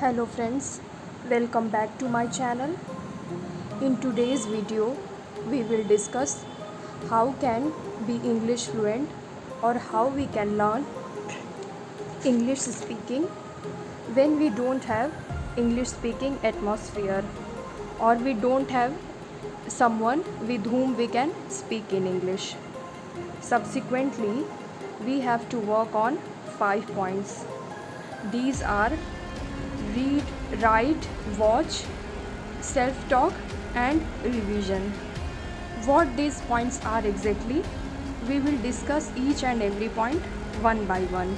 Hello friends, welcome back to my channel. In today's video, we will discuss how can be English fluent or how we can learn English speaking when we don't have English speaking atmosphere or we don't have someone with whom we can speak in English. Subsequently, we have to work on 5 points. These are read, write, watch, self-talk and revision. What these points are exactly, we will discuss each and every point one by one.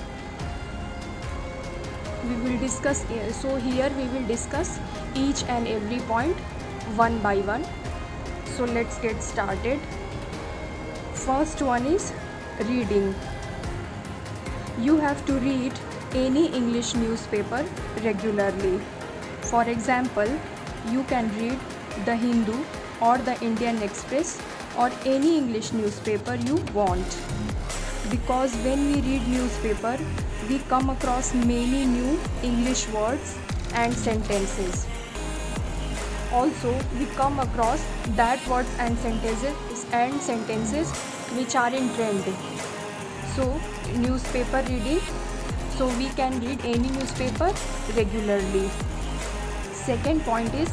Here we will discuss each and every point one by one. So let's get started. First one is reading. You have to read any English newspaper regularly. For example, you can read The Hindu or the Indian Express or any English newspaper you want. Because when we read newspaper, we come across many new English words and sentences. Also, we come across that words and sentences which are in trend. So, newspaper reading. So we can read any newspaper regularly. Second point is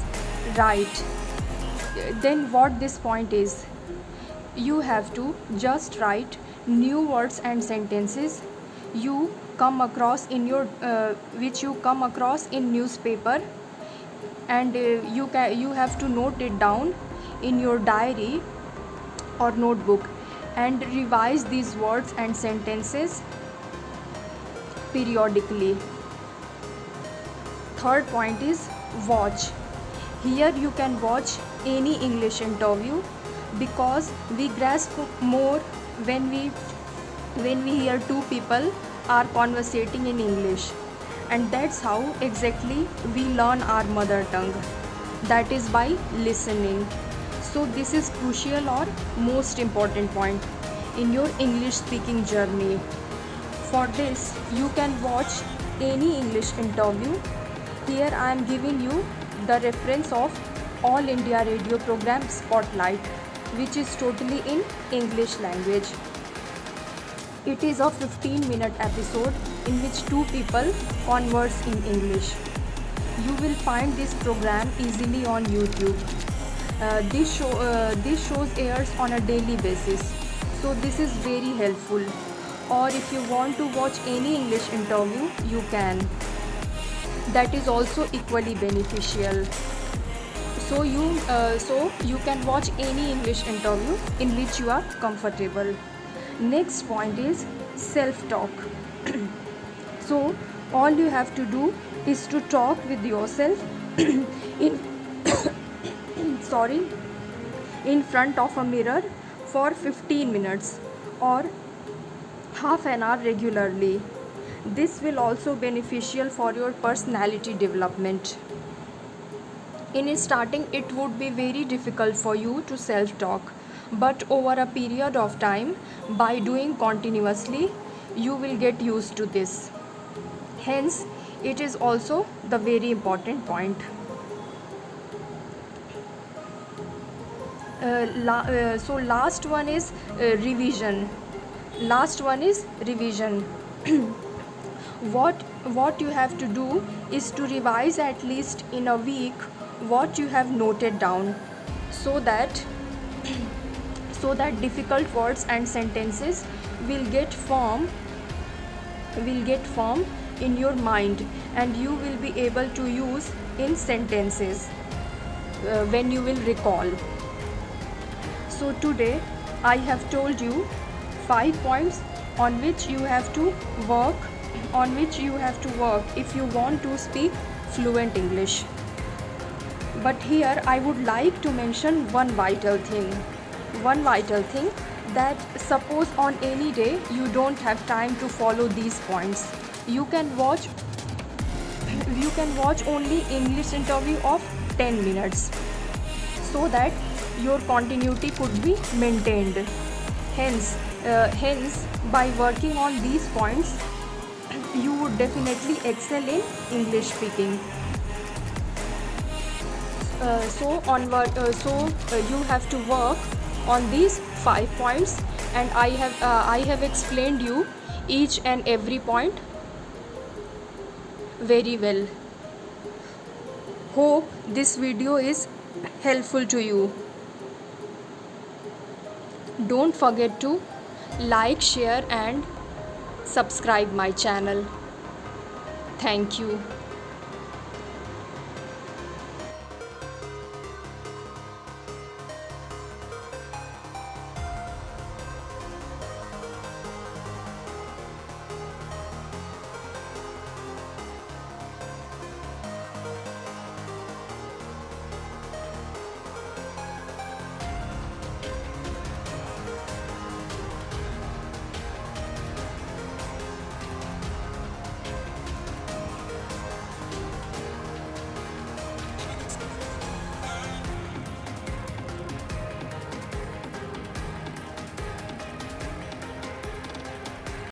write. Then what this point is, you have to just write new words and sentences you come across in your which you come across in newspaper, and you have to note it down in your diary or notebook and revise these words and sentences periodically. Third point is watch. Here you can watch any English interview because we grasp more when we hear two people are conversating in English, and that's how exactly we learn our mother tongue, that is by listening. So this is crucial or most important point in your English speaking journey. For this, you can watch any English interview. Here I am giving you the reference of All India Radio program Spotlight, which is totally in English language. It is a 15-minute episode in which two people converse in English. You will find this program easily on YouTube. This shows airs on a daily basis, so this is very helpful. Or if you want to watch any English interview, you can. That is also equally beneficial. So you can watch any English interview in which you are comfortable. Next point is self-talk. So all you have to do is to talk with yourself in in front of a mirror for 15 minutes or half an hour regularly. This will also beneficial for your personality development. In starting, it would be very difficult for you to self-talk, but over a period of time, by doing continuously, you will get used to this. Hence, it is also the very important point. Last one is revision. What you have to do is to revise at least in a week what you have noted down, so that difficult words and sentences will get form in your mind, and you will be able to use in sentences when you will recall. So today I have told you 5 points on which you have to work if you want to speak fluent English. But here I would like to mention one vital thing, that suppose on any day you don't have time to follow these points, you can watch only English interview of 10 minutes, so that your continuity could be maintained. Hence, by working on these points, you would definitely excel in English speaking. You have to work on these 5 points, and I have explained you each and every point very well. Hope this video is helpful to you. Don't forget to like, share and subscribe my channel. Thank you.